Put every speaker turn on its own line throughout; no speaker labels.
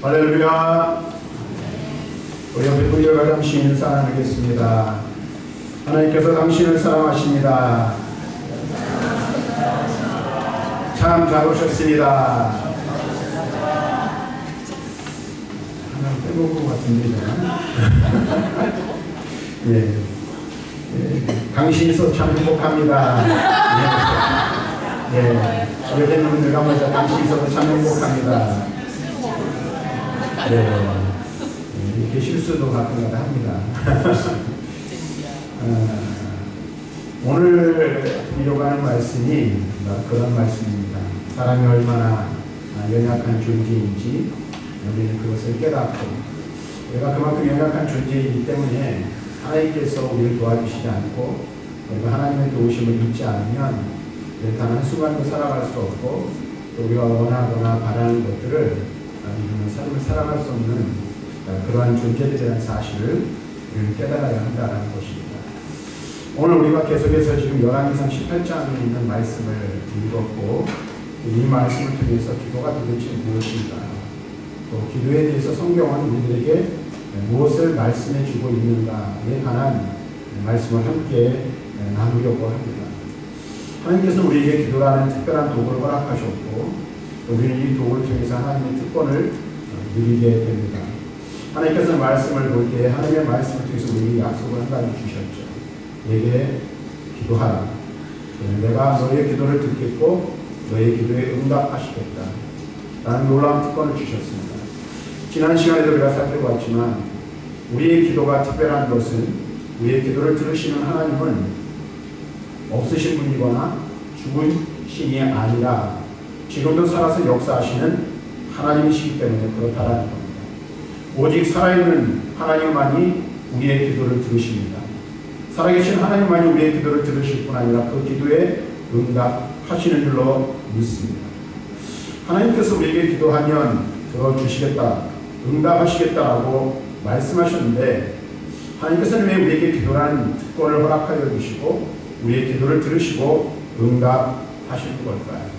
할렐루야. 우리 옆에 분들과 잠시 인사 나누겠습니다. 하나님께서 당신을 사랑하십니다. 참 잘 오셨습니다. 하나 빼먹은 것 같은데. 예. 당신이 있어 참 행복합니다. 예. 옆에 있는 분들 가면서 당신이 있어서 참 행복합니다. 네. 이렇게 실수도 가끔가다 합니다. 오늘 드리려고 하는 말씀이 그런 말씀입니다. 사람이 얼마나 연약한 존재인지 우리는 그것을 깨닫고 우리가 그만큼 연약한 존재이기 때문에 하나님께서 우리를 도와주시지 않고 그리고 하나님의 도우심을 잊지 않으면 단 한순간도 살아갈 수 없고 또 우리가 원하거나 바라는 것들을 삶을 살아갈 수 없는 그러한 존재들이라는 사실을 우리는 깨달아야 한다는 것입니다. 오늘 우리가 계속해서 지금 열왕기상 18장에 있는 말씀을 읽었고 이 말씀을 통해서 기도가 도대체 무엇인가 또 기도에 대해서 성경은 우리들에게 무엇을 말씀해 주고 있는가에 관한 말씀을 함께 나누려고 합니다. 하나님께서는 우리에게 기도라는 특별한 도구를 허락하셨고 우리는 이 도구를 통해서 하나님의 특권을 누리게 됩니다. 하나님께서는 말씀을 볼 때 하나님의 말씀을 통해서 우리에게 약속을 한 가지 주셨죠. 내게 기도하라. 내가 너의 기도를 듣겠고 너의 기도에 응답하시겠다. 라는 놀라운 특권을 주셨습니다. 지난 시간에도 우리가 살펴봤지만 우리의 기도가 특별한 것은 우리의 기도를 들으시는 하나님은 없으신 분이거나 죽은 신이 아니라 지금도 살아서 역사하시는 하나님이시기 때문에 그렇다라는 겁니다. 오직 살아있는 하나님만이 우리의 기도를 들으십니다. 살아계신 하나님만이 우리의 기도를 들으실 뿐 아니라 그 기도에 응답하시는 줄로 믿습니다. 하나님께서 우리에게 기도하면 들어주시겠다, 응답하시겠다라고 말씀하셨는데 하나님께서는 왜 우리에게 기도라는 특권을 허락하여 주시고 우리의 기도를 들으시고 응답하시는 걸까요?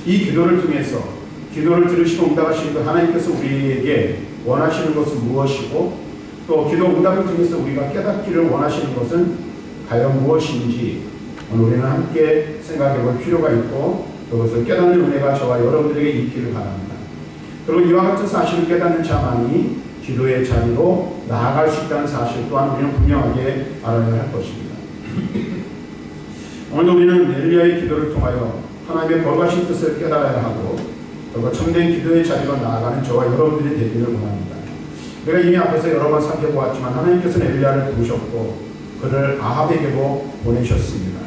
이 기도를 통해서 기도를 들으시고 응답하시는 것 하나님께서 우리에게 원하시는 것은 무엇이고 또 기도 응답을 통해서 우리가 깨닫기를 원하시는 것은 과연 무엇인지 오늘 우리는 함께 생각해 볼 필요가 있고 그것을 깨닫는 은혜가 저와 여러분들에게 있기를 바랍니다. 그리고 이와 같은 사실을 깨닫는 자만이 기도의 자리로 나아갈 수 있다는 사실 또한 우리는 분명하게 알아야 할 것입니다. 오늘 우리는 엘리야의 기도를 통하여 하나님의 거룩하신 뜻을 깨달아야 하고 그리고 참된 기도의 자리로 나아가는 저와 여러분들이 되기를 원합니다. 우리가 이미 앞에서 여러 번 살펴보았지만 하나님께서는 엘리야를 부르셨고 그를 아합에게로 보내셨습니다.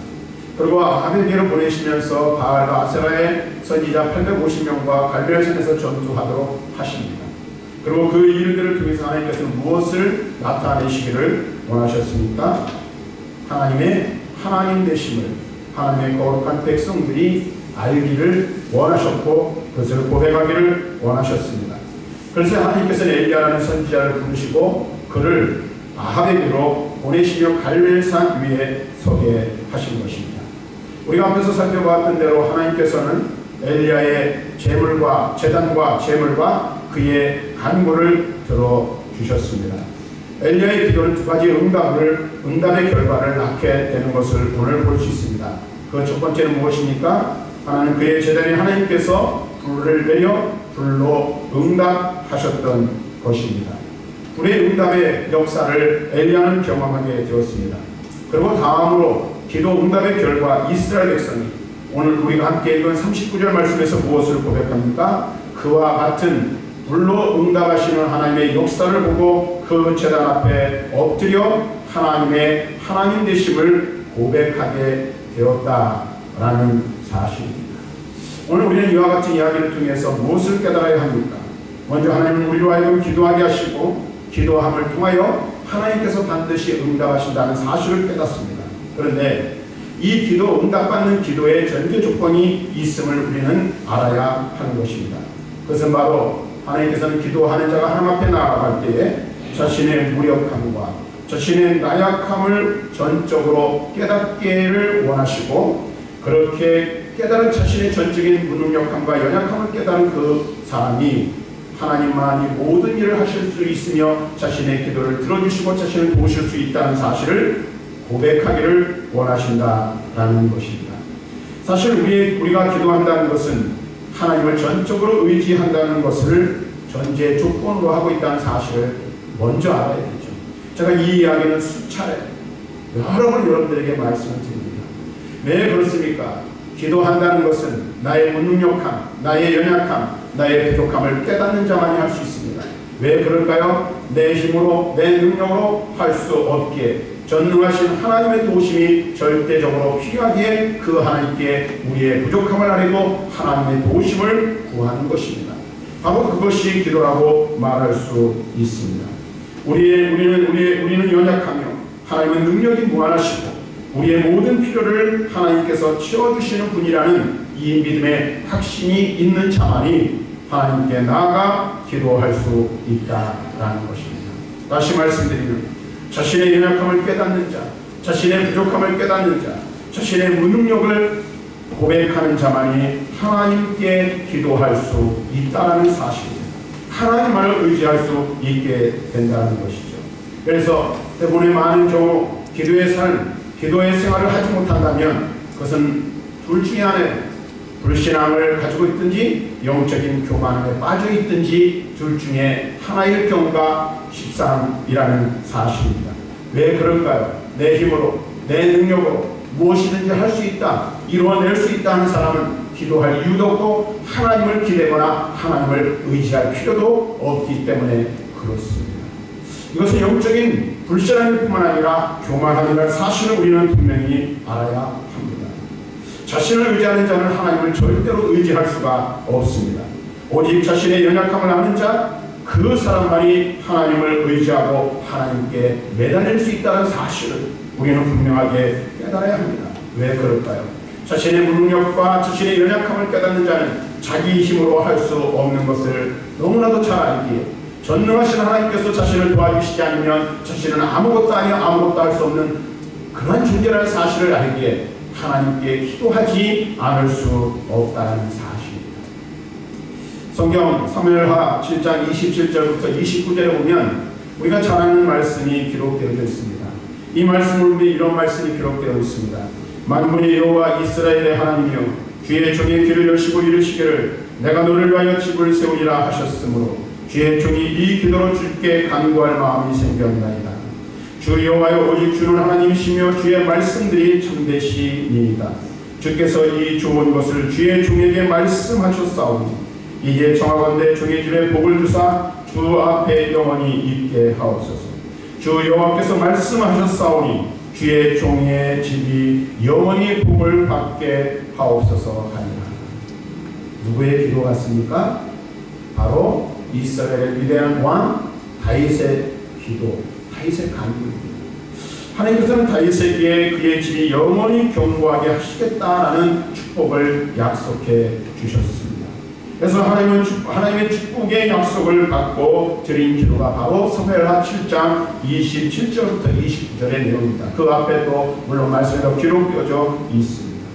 그리고 아합에게로 보내시면서 바알과 아세라의 선지자 850명과 갈멜산에서 전투하도록 하십니다. 그리고 그 일들을 통해서 하나님께서는 무엇을 나타내시기를 원하셨습니까? 하나님의 하나님 되심을 하나님의 거룩한 백성들이 알기를 원하셨고 그것을 고백하기를 원하셨습니다. 그래서 하나님께서는 엘리야라는 선지자를 부르시고 그를 아합에게로 보내시며 갈멜산 위에 서게 하신 것입니다. 우리가 앞에서 살펴보았던 대로 하나님께서는 엘리야의 제물과 제단과 제물과 그의 간구를 들어주셨습니다. 엘리야의 기도는 두 가지 응답의 결과를 낳게 되는 것을 오늘 볼 수 있습니다. 그 첫 번째는 무엇입니까? 하나는 그의 제단에 하나님께서 불을 내려 불로 응답하셨던 것입니다. 불의 응답의 역사를 엘리야는 경험하게 되었습니다. 그리고 다음으로 기도 응답의 결과 이스라엘 백성이 오늘 우리가 함께 읽은 39절 말씀에서 무엇을 고백합니까? 그와 같은 불로 응답하시는 하나님의 역사를 보고 그 제단 앞에 엎드려 하나님의 하나님 되심을 고백하게 되었다라는 사실입니다. 오늘 우리는 이와 같은 이야기를 통해서 무엇을 깨달아야 합니까? 먼저 하나님은 우리로 하여금 기도하게 하시고 기도함을 통하여 하나님께서 반드시 응답하신다는 사실을 깨닫습니다. 그런데 이 기도 응답받는 기도의 전제 조건이 있음을 우리는 알아야 하는 것입니다. 그것은 바로 하나님께서는 기도하는 자가 하나님 앞에 나아갈 때에 자신의 무력함과 자신의 나약함을 전적으로 깨닫기를 원하시고 그렇게 깨달은 자신의 전적인 무능력함과 연약함을 깨달은 그 사람이 하나님만이 모든 일을 하실 수 있으며 자신의 기도를 들어주시고 자신을 도우실 수 있다는 사실을 고백하기를 원하신다라는 것입니다. 사실 우리가 기도한다는 것은 하나님을 전적으로 의지한다는 것을 전제 조건으로 하고 있다는 사실을 먼저 알아야 되죠. 제가 이 이야기는 수차례 여러 번 여러분들에게 말씀을 드립니다. 왜 그렇습니까? 기도한다는 것은 나의 무능력함, 나의 연약함, 나의 부족함을 깨닫는 자만이 할 수 있습니다. 왜 그럴까요? 내 힘으로, 내 능력으로 할 수 없기에 전능하신 하나님의 도우심이 절대적으로 필요하기에 그 하나님께 우리의 부족함을 아뢰고 하나님의 도우심을 구하는 것입니다. 바로 그것이 기도라고 말할 수 있습니다. 우리는 연약하며 하나님은 능력이 무한하시고 우리의 모든 필요를 하나님께서 채워주시는 분이라는 이 믿음의 확신이 있는 자만이 하나님께 나아가 기도할 수 있다라는 것입니다. 다시 말씀드리면 자신의 연약함을 깨닫는 자, 자신의 부족함을 깨닫는 자, 자신의 무능력을 고백하는 자만이 하나님께 기도할 수 있다는 사실입니다. 하나님만을 의지할 수 있게 된다는 것이죠. 그래서 대부분의 많은 경우 기도의 삶, 기도의 생활을 하지 못한다면 그것은 둘 중에 하나예요. 불신앙을 가지고 있든지 영적인 교만에 빠져 있든지 둘 중에 하나일 경우가 십상이라는 사실입니다. 왜 그럴까요? 내 힘으로, 내 능력으로 무엇이든지 할 수 있다, 이루어낼 수 있다 하는 사람은 기도할 이유도 없고 하나님을 기대거나 하나님을 의지할 필요도 없기 때문에 그렇습니다. 이것은 영적인 불신앙일 뿐만 아니라 교만함이라는 사실을 우리는 분명히 알아야 합니다. 자신을 의지하는 자는 하나님을 절대로 의지할 수가 없습니다. 오직 자신의 연약함을 아는 자, 그 사람만이 하나님을 의지하고 하나님께 매달릴 수 있다는 사실을 우리는 분명하게 깨달아야 합니다. 왜 그럴까요? 자신의 무능력과 자신의 연약함을 깨닫는 자는 자기 힘으로 할 수 없는 것을 너무나도 잘 알기에 전능하신 하나님께서 자신을 도와주시지 않으면 자신은 아무것도 아니요 아무것도 할 수 없는 그러한 존재라는 사실을 알기에 하나님께 기도하지 않을 수 없다는 사실입니다. 성경 사무엘하 7장 27절부터 29절에 보면 우리가 잘 아는 말씀이 기록되어 있습니다. 이 말씀을 보면 이런 말씀이 기록되어 있습니다. 만군의 여호와 이스라엘의 하나님이여 주의 종의 귀를 여시고 이르시기를 내가 너를 위하여 집을 세우리라 하셨으므로 주의 종이 이 기도로 주께 간구할 마음이 생겼나이다. 주 여호와여 오직 주는 하나님이시며 주의 말씀들이 참되시니이다. 주께서 이 좋은 것을 주의 종에게 말씀하셨사오니 이제 청하건대 종의 집에 복을 주사 주 앞에 영원히 있게 하옵소서. 주 여호와께서 말씀하셨사오니 주의 종의 집이 영원히 복을 받게 하옵소서 하니라. 누구의 기도 같습니까? 바로 이스라엘의 위대한 왕 다윗의 기도, 다윗의 간구입니다. 하나님께서는 다윗에게 그의 집이 영원히 견고하게 하시겠다라는 축복을 약속해 주셨습니다. 그래서 하나님의 축복의 약속을 받고 드린 기도가 바로 사무엘하 7장 27절부터 29절의 내용입니다. 그 앞에 또 물론 말씀이 더 기록되어져 있습니다.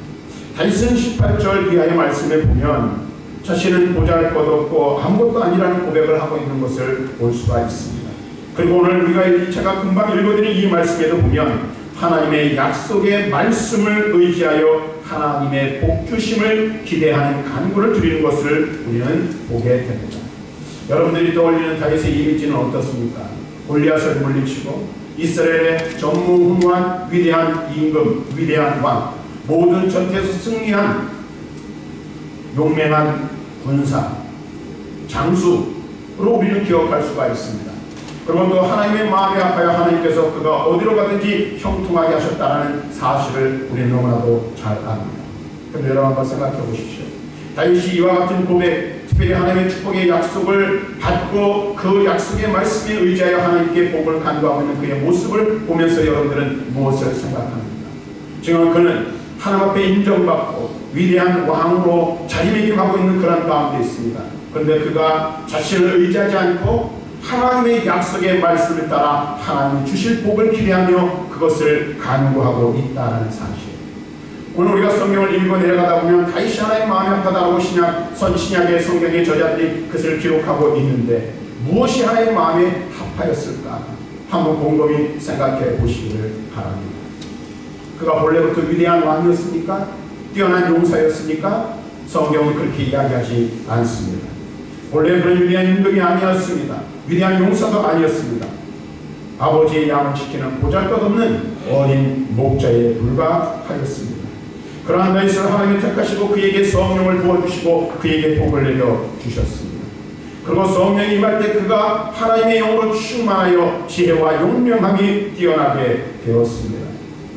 다윗은 18절 이하의 말씀에 보면 자신은 보잘것없고 아무것도 아니라는 고백을 하고 있는 것을 볼 수가 있습니다. 그리고 오늘 제가 금방 읽어드린 이 말씀에도 보면 하나님의 약속의 말씀을 의지하여 하나님의 복주심을 기대하는 간구를 드리는 것을 우리는 보게 됩니다. 여러분들이 떠올리는 다윗의 이미지는 어떻습니까? 골리앗을 물리치고 이스라엘의 전무후무한 위대한 임금, 위대한 왕, 모든 전투에서 승리한 용맹한 군사, 장수로 우리는 기억할 수가 있습니다. 그리고 또 하나님의 마음에 아파요 하나님께서 그가 어디로 가든지 형통하게 하셨다는 사실을 우리는 너무나도 잘 압니다. 그럼 여러분 한번 생각해 보십시오. 다윗이 이와 같은 고백, 특별히 하나님의 축복의 약속을 받고 그 약속의 말씀에 의지하여 하나님께 복을 간구하고 있는 그의 모습을 보면서 여러분들은 무엇을 생각합니까? 지금 그는 하나님 앞에 인정받고 위대한 왕으로 자리매김하고 있는 그런 가운데 있습니다. 그런데 그가 자신을 의지하지 않고 하나님의 약속의 말씀을 따라 하나님이 주실 복을 기대하며 그것을 간구하고 있다는 사실. 오늘 우리가 성경을 읽고 내려가다 보면 다윗이 하나님 마음이 아파다라고 신약의 성경의 저자들이 그것을 기록하고 있는데 무엇이 하나님 마음에 합하였을까? 한번 곰곰이 생각해 보시기를 바랍니다. 그가 본래부터 위대한 왕이었습니까? 뛰어난 용사였습니까? 성경은 그렇게 이야기하지 않습니다. 원래 그런 위대한 임금이 아니었습니다. 위대한 용사도 아니었습니다. 아버지의 양을 지키는 보잘것없는 어린 목자에 불과하였습니다. 그러한 다윗을 하나님이 택하시고 그에게 성령을 부어주시고 그에게 복을 내려 주셨습니다. 그리고 성령이 임할 때 그가 하나님의 영으로 충만하여 지혜와 용명함이 뛰어나게 되었습니다.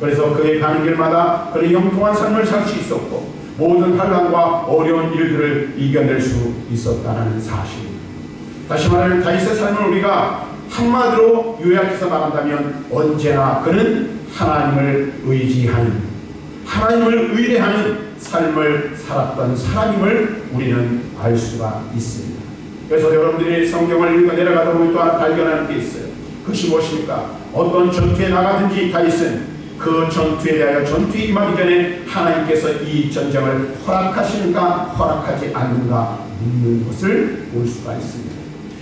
그래서 그의 가는 길마다 그의 형통한 삶을 살 수 있었고 모든 환난과 어려운 일들을 이겨낼 수 있었다는 사실입니다. 다시 말하면 다윗의 삶을 우리가 한마디로 요약해서 말한다면 언제나 그는 하나님을 의지하는, 하나님을 의뢰하는 삶을 살았던 사람임을 우리는 알 수가 있습니다. 그래서 여러분들이 성경을 읽어 내려가다 보면 또 발견하는 게 있어요. 그것이 무엇입니까? 어떤 전투에 나가든지 다윗은 그 전투에 대하여 전투에 임하기 전에 하나님께서 이 전쟁을 허락하시는가 허락하지 않는가 묻는 것을 볼 수가 있습니다.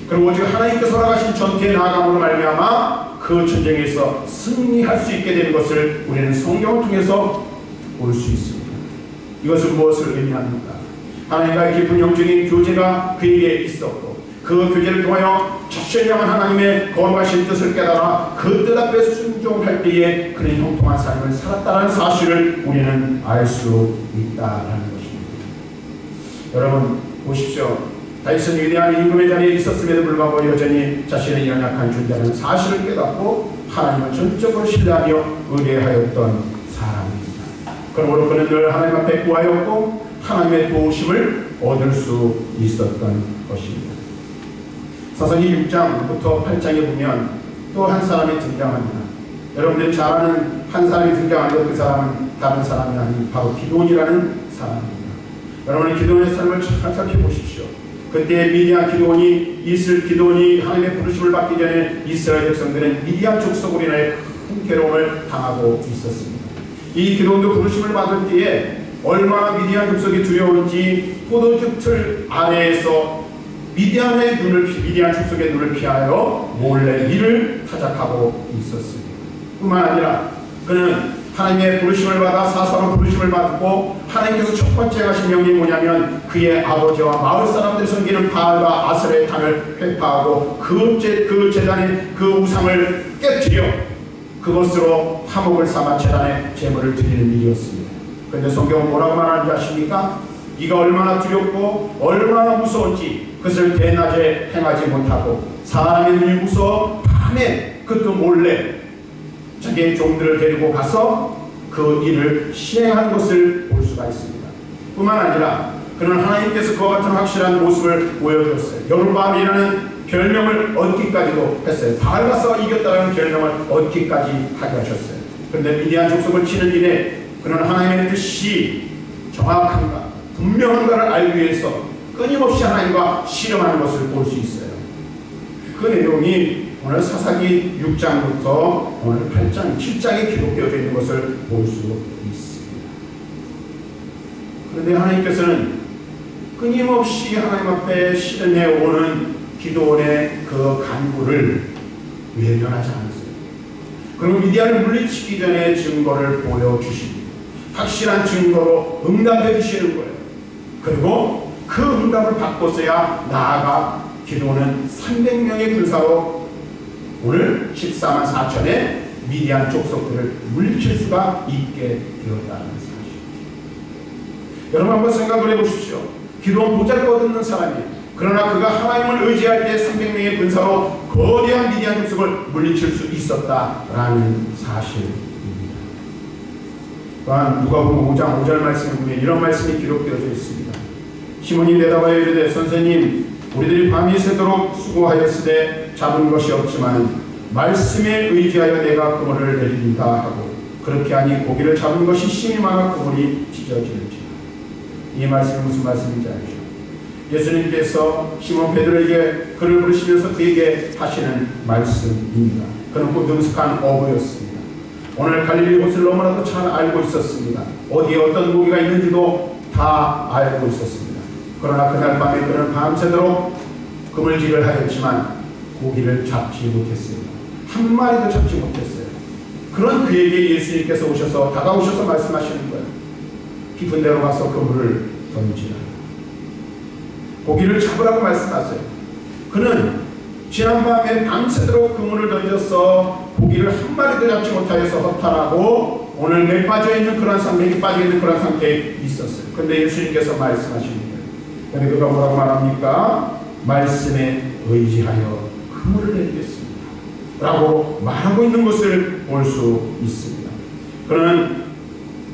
그리고 오직 하나님께서 허락하신 전투에 나아감으로 말미암아 그 전쟁에서 승리할 수 있게 되는 것을 우리는 성경을 통해서 볼 수 있습니다. 이것은 무엇을 의미합니까? 하나님과의 깊은 영적인 교제가 그에게 있었고 그 교제를 통하여 전능한 하나님의 거룩하신 뜻을 깨달아 그 뜻 앞에 순종할 때에 그는 형통한 삶을 살았다는 사실을 우리는 알 수 있다는 것입니다. 여러분 보십시오. 다윗은 위대한 임금의 자리에 있었음에도 불구하고 여전히 자신의 연약한 존재라는 사실을 깨닫고 하나님을 전적으로 신뢰하며 의뢰하였던 사람입니다. 그러므로 그는 늘 하나님 앞에 구하였고 하나님의 도우심을 얻을 수 있었던 것입니다. 사사기 6장부터 8장에 보면 또 한 사람이 등장합니다. 여러분들이 잘 아는 한 사람이 등장하는데 그 사람은 다른 사람이 아닌 바로 기드온이라는 사람입니다. 여러분은 기드온의 삶을 잘 살펴보십시오. 그때 미디안 기드온이 하나님의 부르심을 받기 전에 이스라엘 백성들은 미디안 족속으로 인하여 큰 괴로움을 당하고 있었습니다. 이 기드온도 부르심을 받을 때에 얼마나 미디안 족속이 두려운지 포도즙 틀 아래에서 미디안 족속의 눈을 피하여 몰래 이를 타작하고 있었습니다. 뿐만 아니라 그는 하나님의 부르심을 받아 사사로 부르심을 받고 하나님께서 첫 번째 하신 명령이 뭐냐면 그의 아버지와 마을 사람들이 섬기는 바알과 아스라의 단을 회파하고 그 제단의 그 우상을 깨뜨려 그것으로 화목을 삼아 제단에 제물을 드리는 일이었습니다. 그런데 성경은 뭐라고 말하는지 아십니까? 이가 얼마나 두렵고 얼마나 무서운지 그것을 대낮에 행하지 못하고 사람의 눈이 무서워 밤에 그것도 몰래 자기의 종들을 데리고 가서 그 일을 시행한 것을 볼 수가 있습니다. 뿐만 아니라 그는 하나님께서 그와 같은 확실한 모습을 보여줬어요. 여룻바알이라는 별명을 얻기까지도 했어요. 바알과 싸워 이겼다는 별명을 얻기까지 하게 하셨어요. 그런데 미디안 족속을 치는 일에 그는 하나님의 뜻이 정확한가 분명한가를 알기 위해서 끊임없이 하나님과 씨름하는 것을 볼 수 있어요. 그 내용이 오늘 사사기 6장부터 오늘 8장, 7장에 기록되어 있는 것을 볼 수 있습니다. 그런데 하나님께서는 끊임없이 하나님 앞에 실현해 오는 기도원의 그 간구를 외면하지 않았어요. 그리고 미디안을 물리치기 전에 증거를 보여주십니다. 확실한 증거로 응답해 주시는 거예요. 그리고 그 응답을 받고서야 나아가 기도는 300명의 군사로 오늘 14만 4천의 미디안 족속들을 물리칠 수가 있게 되었다는 사실. 여러분 한번 생각을 해보십시오. 기도는 보잘것없는 사람이에요. 그러나 그가 하나님을 의지할 때 300명의 군사로 거대한 미디안 족속을 물리칠 수 있었다라는 사실입니다. 또한 누가복음 5장 5절 말씀에 보면 이런 말씀이 기록되어져 있습니다. 시몬이 대답하여 이르되 선생님 우리들이 밤이 새도록 수고하였으되 잡은 것이 없지만 말씀에 의지하여 내가 그물을 내린다 하고 그렇게 하니 고기를 잡은 것이 심히 많아 그물이 찢어지는지라. 이 말씀이 무슨 말씀인지 알죠? 예수님께서 시몬 베드로에게 그를 부르시면서 그에게 하시는 말씀입니다. 그는 곧 능숙한 어부였습니다. 오늘 갈릴리 곳을 너무나도 잘 알고 있었습니다. 어디에 어떤 고기가 있는지도 다 알고 있었습니다. 그러나 그날 밤에 그는 밤새도록 그물질을 하였지만 고기를 잡지 못했습니다. 한 마리도 잡지 못했어요. 그런 그에게 예수님께서 오셔서 다가오셔서 말씀하시는 거예요. 깊은 데로 가서 그물을 던지라. 고기를 잡으라고 말씀하세요. 그는 지난밤에 밤새도록 그물을 던져서 고기를 한 마리도 잡지 못하여서 허탈하고 오늘 맥이 빠져있는 그런 상태에 있었어요. 그런데 예수님께서 말씀하시는 거예요. 그런데 그가 뭐라고 말합니까? 말씀에 의지하여 그물을 내리겠습니다 라고 말하고 있는 것을 볼 수 있습니다. 그는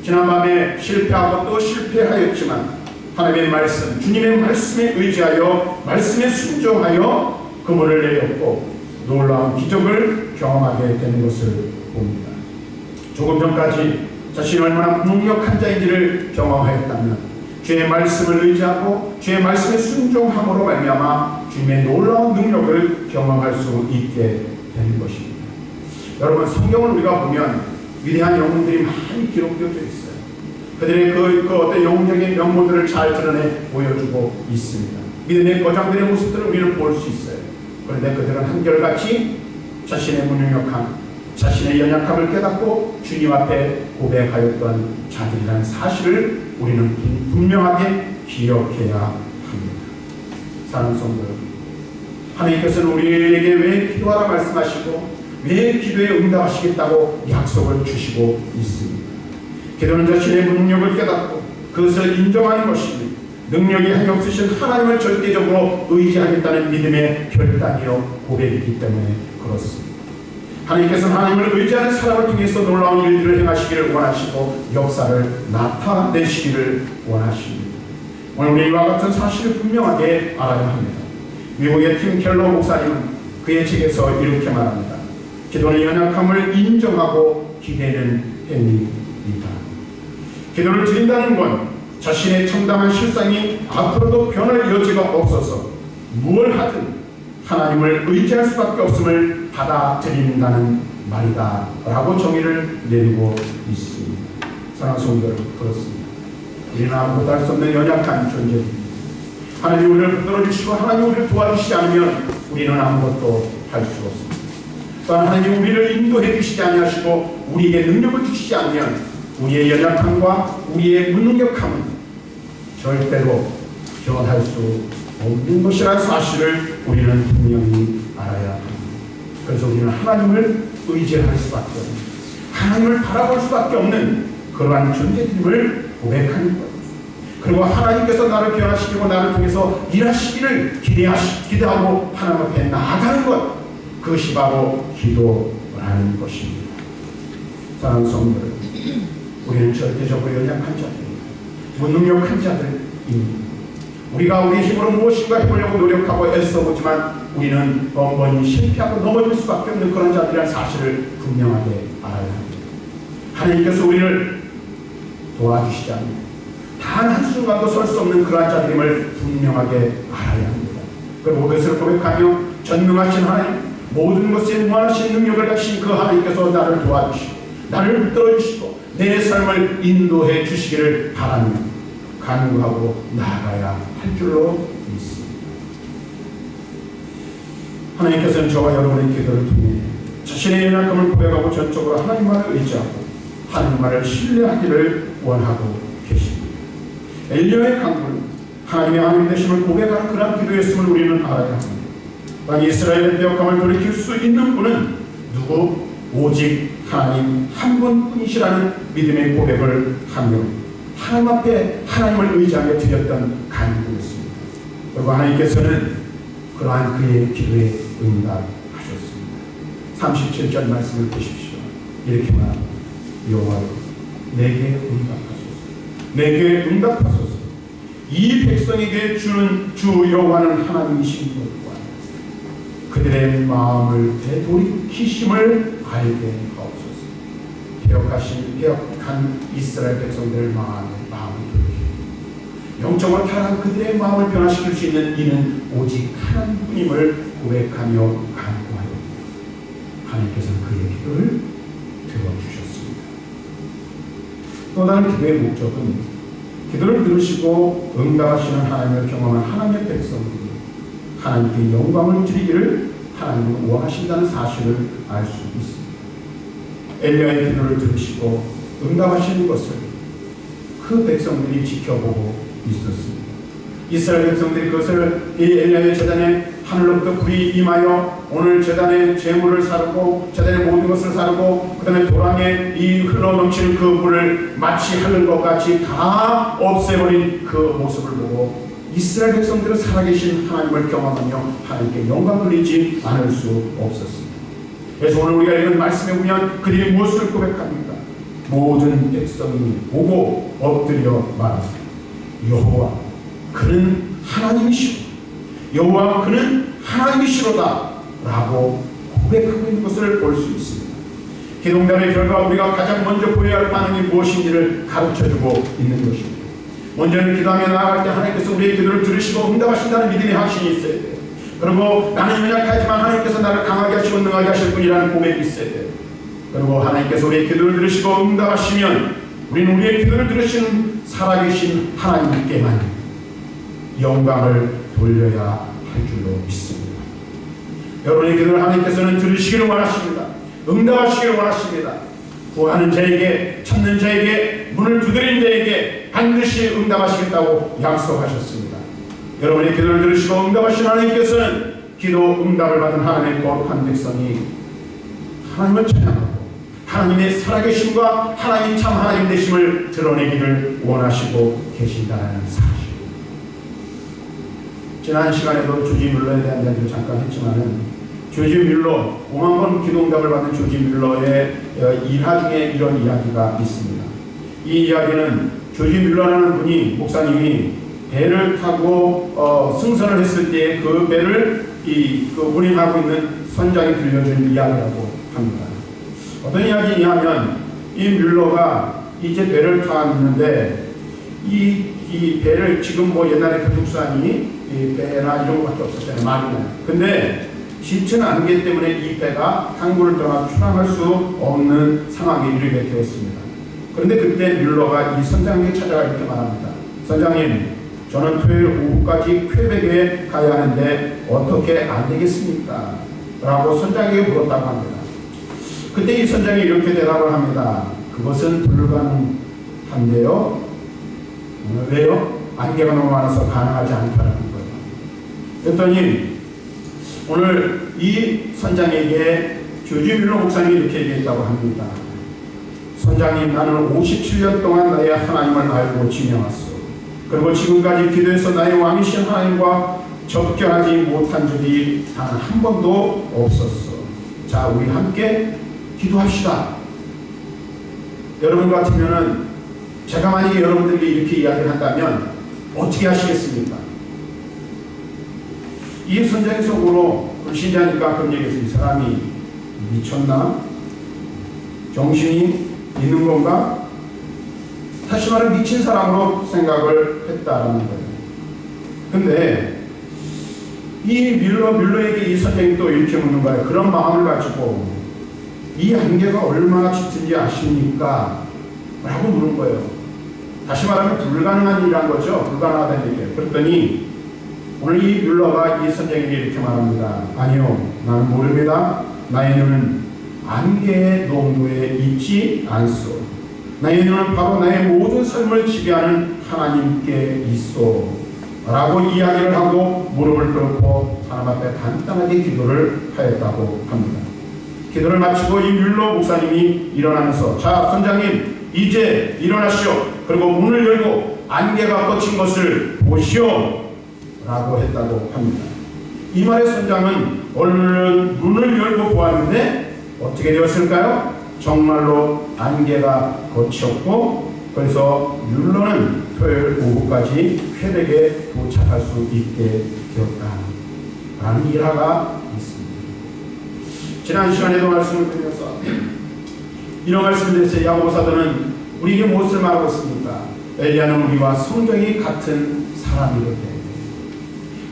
지난밤에 실패하고 또 실패하였지만 하나님의 말씀, 주님의 말씀에 의지하여 말씀에 순종하여 그물을 내렸고 놀라운 기적을 경험하게 되는 것을 봅니다. 조금 전까지 자신이 얼마나 무능력한 자인지를 경험하였다면 주의 말씀을 의지하고 주의 말씀에 순종함으로 말미암아 주님의 놀라운 능력을 경험할 수 있게 되는 것입니다. 여러분, 성경을 우리가 보면 위대한 영웅들이 많이 기록되어 있어요. 그들의 그 어떤 영웅적인 면모들을 잘 드러내 보여주고 있습니다. 믿음의 거장들의 모습들을 우리는 볼 수 있어요. 그런데 그들은 한결같이 자신의 무능력함, 자신의 연약함을 깨닫고 주님 앞에 고백하였던 자들이라는 사실을 우리는 분명하게 기억해야 합니다. 사랑하는 성도 여러분, 하나님께서는 우리에게 왜 기도하라 말씀하시고 왜 기도에 응답하시겠다고 약속을 주시고 있습니다. 기도는 자신의 무능력을 깨닫고 그것을 인정하는 것입니다. 능력이 한없으신 하나님을 절대적으로 의지하겠다는 믿음의 결단이요 고백이기 때문에 그렇습니다. 하나님께서는 하나님을 의지하는 사람을 통해서 놀라운 일들을 행하시기를 원하시고 역사를 나타내시기를 원하십니다. 오늘 우리 이와 같은 사실을 분명하게 알아야 합니다. 미국의 팀 켈러 목사님은 그의 책에서 이렇게 말합니다. 기도는 연약함을 인정하고 기대는 행위이다. 기도를 드린다는 건 자신의 참담한 실상이 앞으로도 변할 여지가 없어서 무엇을 하든 하나님을 의지할 수밖에 없음을 받아들인다는 말이다 라고 정의를 내리고 있습니다. 사랑하는 성도 여러분, 그렇습니다. 우리는 아무것도 할 수 없는 연약한 존재입니다. 하나님 우리를 붙들어주시고 하나님 우리를 도와주시지 않으면 우리는 아무것도 할 수 없습니다. 또한 하나님 우리를 인도해 주시지 아니하시고 우리에게 능력을 주시지 않으면 우리의 연약함과 우리의 무능력함은 절대로 변할 수 없는 것이라는 사실을 우리는 분명히 알아야 합니다. 그래서 우리는 하나님을 의지할 수밖에 없는, 하나님을 바라볼 수밖에 없는 그러한 존재임을 고백하는 것. 그리고 하나님께서 나를 변화시키고 나를 통해서 일하시기를 기대하고 하나님 앞에 나아가는 것, 그것이 바로 기도라는 것입니다. 사랑하는 성도들, 우리는 절대적으로 연약한 자들입니다. 무능력한 자들입니다. 우리가 우리 힘으로 무엇인가 해보려고 노력하고 애써보지만 우리는 번번이 실패하고 넘어질 수밖에 없는 그런 자들이라는 사실을 분명하게 알아야 합니다. 하나님께서 우리를 도와주시지 않습니다. 단 한순간도 설 수 없는 그러한 자들임을 분명하게 알아야 합니다. 그리고 그것을 고백하며 전능하신 하나님, 모든 것에 무한하신 능력을 가진 그 하나님께서 나를 도와주시고 나를 붙들어주시고 내 삶을 인도해 주시기를 바라며 간구하고 나아가야 할 줄로 믿습니다. 하나님께서는 저와 여러분의 기도를 통해 자신의 연약함을 고백하고 전적으로 하나님만을 의지하고 하나님만을 신뢰하기를 원하고 계십니다. 엘리야의 간구는 하나님의 하나님 되심을 고백하는 그런 기도였음을 우리는 알아야 합니다. 또한 이스라엘의 배역함을 돌이킬 수 있는 분은 누구? 오직 하나님 한 분뿐이시라는 믿음의 고백을 하며 하나님 앞에 하나님을 의지하며 드렸던 간구였습니다. 그리고 하나님께서는 그러한 그의 기도에 응답하셨습니다. 37절 말씀을 보십시오. 이렇게 말합니다. 여호와여 내게 응답하소서. 내게 응답하소서. 이 백성에게 주는 주 여호와는 하나님이신 것과 그들의 마음을 되돌이키심을 알게 하옵소서. 개혁한 이스라엘 백성들의 마음을 돌이키고 영적으로 타락한 그들의 마음을 변화시킬 수 있는 이는 오직 하나님뿐임을 고백하며 간구하여 하나님께서는 그의 기도를 들어주셨습니다. 또 다른 기도의 목적은 기도를 들으시고 응답하시는 하나님을 경험한 하나님의 백성들이 하나님께 영광을 드리기를 하나님은 원하신다는 사실을 알 수 있습니다. 엘리야의 기도를 들으시고 응답하시는 것을 그 백성들이 지켜보고 있었습니다. 이스라엘 백성들이 그것을 이 엘리야의 제단에 하늘로부터 불이 임하여 오늘 제단의 제물을 사르고 제단의 모든 것을 사르고 그 다음에 도랑에 이 흘러넘치는 그 물을 마치 하는 것 같이 다 없애버린 그 모습을 보고 이스라엘 백성들은 살아계신 하나님을 경험하며 하나님께 영광을 돌리지 않을 수 없었습니다. 그래서 오늘 우리가 읽은 말씀에 보면 그들이 무엇을 고백합니까? 모든 백성이 보고 엎드려 말합니다. 여호와 그는 하나님이시오. 여호와 그는 하나님이시로다 라고 고백하고 있는 것을 볼 수 있습니다. 기도응답의 결과 우리가 가장 먼저 보여야 할 반응이 무엇인지를 가르쳐주고 있는 것입니다. 먼저는 기도하며 나아갈 때 하나님께서 우리의 기도를 들으시고 응답하신다는 믿음의 확신이 있어야 돼요. 그리고 나는 연약하지만 하나님께서 나를 강하게 하시고 능하게 하실 분이라는 고백이 있어야 돼요. 그리고 하나님께서 우리의 기도를 들으시고 응답하시면 우리는 우리의 기도를 들으시는 살아계신 하나님께만 영광을 돌려야 할 줄로 믿습니다. 여러분의 기도를 하나님께서는 들으시기를 원하십니다. 응답하시기를 원하십니다. 구하는 자에게, 찾는 자에게, 문을 두드리는 자에게 반드시 응답하시겠다고 약속하셨습니다. 여러분의 기도를 들으시고 응답하신 하나님께서는 기도 응답을 받은 하나님의 거룩한 백성이 하나님을 찬양하고 하나님의 살아계심과 하나님 참 하나님 되심을 드러내기를 원하시고 계신다는 사실. 지난 시간에도 조지 뮬러에 대한 이야기를 잠깐 했지만은 조지 뮬러 5만 번 기도응답을 받은 조지 뮬러의 일화 중에 이런 이야기가 있습니다. 이 이야기는 조지 뮬러라는 분이 목사님이 배를 타고 승선을 했을 때 그 배를 그 운행하고 있는 선장이 들려준 이야기라고 합니다. 어떤 이야기냐면 이 뮬러가 이제 배를 탔는데 이 배를 지금 뭐 옛날에 교통수단이 이 배나 이런 것밖에 없었잖아요. 말이나. 근데 쉽지는 않기 때문에 이 배가 항구를 떠나 출항할 수 없는 상황에 이르게 되었습니다. 그런데 그때 뮬러가 이 선장에게 찾아가 이렇게 말합니다. 선장님, 저는 토요일 오후까지 퀘벡에 가야 하는데 어떻게 안 되겠습니까? 라고 선장에게 물었다고 합니다. 그때 이 선장이 이렇게 대답을 합니다. 그것은 불가능한데요. 왜요? 안개가 너무 많아서 가능하지 않다는 거예요. 그랬더니 오늘 이 선장에게 조지 뮬러 목사님이 이렇게 얘기했다고 합니다. 선장님, 나는 57년 동안 나의 하나님을 알고 지내왔소. 그리고 지금까지 기도해서 나의 왕이신 하나님과 접견하지 못한 적이 단 한 번도 없었어. 자, 우리 함께 기도합시다. 여러분 같으면은 제가 만약에 여러분들에게 이렇게 이야기를 한다면 어떻게 하시겠습니까? 이 선장의 속으로 불신자니까 그런 얘기했어요. 이 사람이 미쳤나? 정신이 있는 건가? 다시 말해 미친 사람으로 생각을 했다라는 거예요. 근데 이 뮬러에게 이 선생님이 또 이렇게 묻는 거예요. 그런 마음을 가지고 이 안개가 얼마나 짙은지 아십니까? 라고 묻는 거예요. 다시 말하면 불가능한 일이란 거죠. 불가능하다는 얘기예요. 그랬더니 오늘 이 뮬러가 이 선생에게 이렇게 말합니다. 아니요, 나는 모릅니다. 나의 눈은 안개의 농도에 있지 않소. 나의 눈은 바로 나의 모든 삶을 지배하는 하나님께 있소. 라고 이야기를 하고 무릎을 꿇고 하나님 앞에 간단하게 기도를 하였다고 합니다. 기도를 마치고 이 뮬러 목사님이 일어나면서, 자, 선장님, 이제 일어나시오. 그리고 문을 열고 안개가 걷힌 것을 보시오. 라고 했다고 합니다. 이 말의 선장은 얼른 문을 열고 보았는데 어떻게 되었을까요? 정말로 안개가 걷혔고, 그래서 뮬러는 토요일 오후까지 퀘벡에 도착할 수 있게 되었다라는 일화가 있습니다. 지난 시간에도 말씀을 드려서 이런 말씀을 드렸어요. 야고보 사도는 우리에게 무엇을 말하고 있습니까? 엘리야는 우리와 성경이 같은 사람이거든.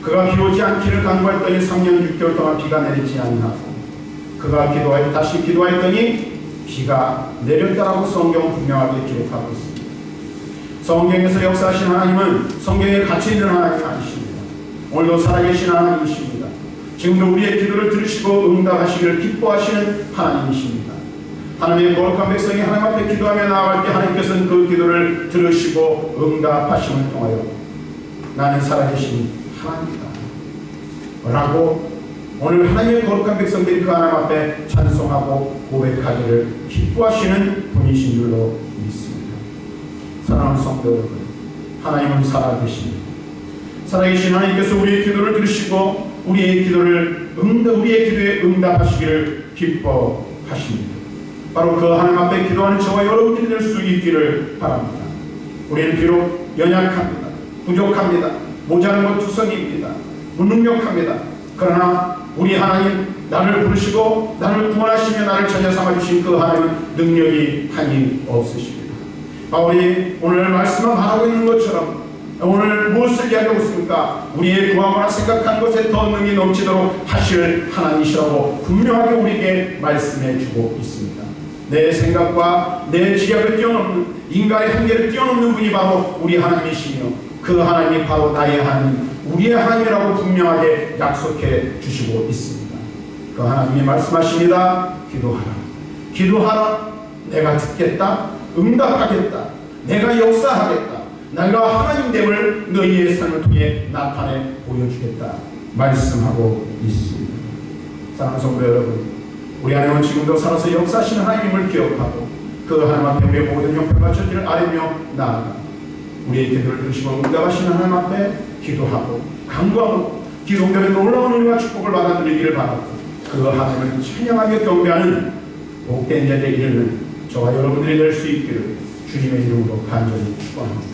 그가 비 오지 않기를 간구했더니 3년 6개월 동안 비가 내리지 않고, 그가 다시 기도하였더니 비가 내렸다라고 성경은 분명하게 기록하고 있습니다. 성경에서 역사하시는 하나님은 성경에 갇혀있는 하나님 아니십니다. 오늘도 살아계신 하나님이십니다. 지금도 우리의 기도를 들으시고 응답하시기를 기뻐하시는 하나님이십니다. 하나님의 거룩한 백성이 하나님 앞에 기도하며 나아갈 때 하나님께서는 그 기도를 들으시고 응답하심을 통하여 나는 살아계신 하나님이다 라고 오늘 하나님의 거룩한 백성들이 그 하나님 앞에 찬송하고 고백하기를 기뻐하시는 분이신 줄로 믿습니다. 사랑하는 성도 여러분, 하나님은 살아계십니다. 살아계신 하나님께서 우리의 기도를 들으시고 우리의 기도에 응답하시기를 기뻐하십니다. 바로 그 하나님 앞에 기도하는 저와 여러분들이 될 수 있기를 바랍니다. 우리는 비록 연약합니다. 부족합니다. 모자란 것 투성입니다. 무능력합니다. 그러나 우리 하나님, 나를 부르시고 나를 구원하시며 나를 자녀 삼아주신 그 하나님은 능력이 한이 없으십니다. 바울이 오늘 말씀만 말하고 있는 것처럼 오늘 무엇을 이야기하고 있습니까? 우리의 구하거나 생각하는 것에 더 능히 넘치도록 하실 하나님이시라고 분명하게 우리에게 말씀해 주고 있습니다. 내 생각과 내 지략을 뛰어넘는, 인간의 한계를 뛰어넘는 분이 바로 우리 하나님이시며 그 하나님이 바로 나의 하나님, 우리의 하나님이라고 분명하게 약속해 주시고 있습니다. 그 하나님이 말씀하십니다. 기도하라. 기도하라. 내가 듣겠다. 응답하겠다. 내가 역사하겠다. 내가 하나님됨을 너희의 삶을 통해 나타내 보여주겠다 말씀하고 있습니다. 사랑하는 성도 여러분, 우리 하나님은 지금도 살아서 역사하시는 하나님을 기억하고 그 하나님 앞에 우리의 모든 형편과 처지를 아뢰며 나아가 우리의 기도를 들으시고 응답하시는 하나님 앞에 기도하고 간구하고 기도문에 놀라운 은혜와 축복을 받아 누리기를 바라고 그 하나님을 찬양하며 경배하는 복된 자들에 이르는 저와 여러분들이 될 수 있기를 주님의 이름으로 간절히 축원합니다.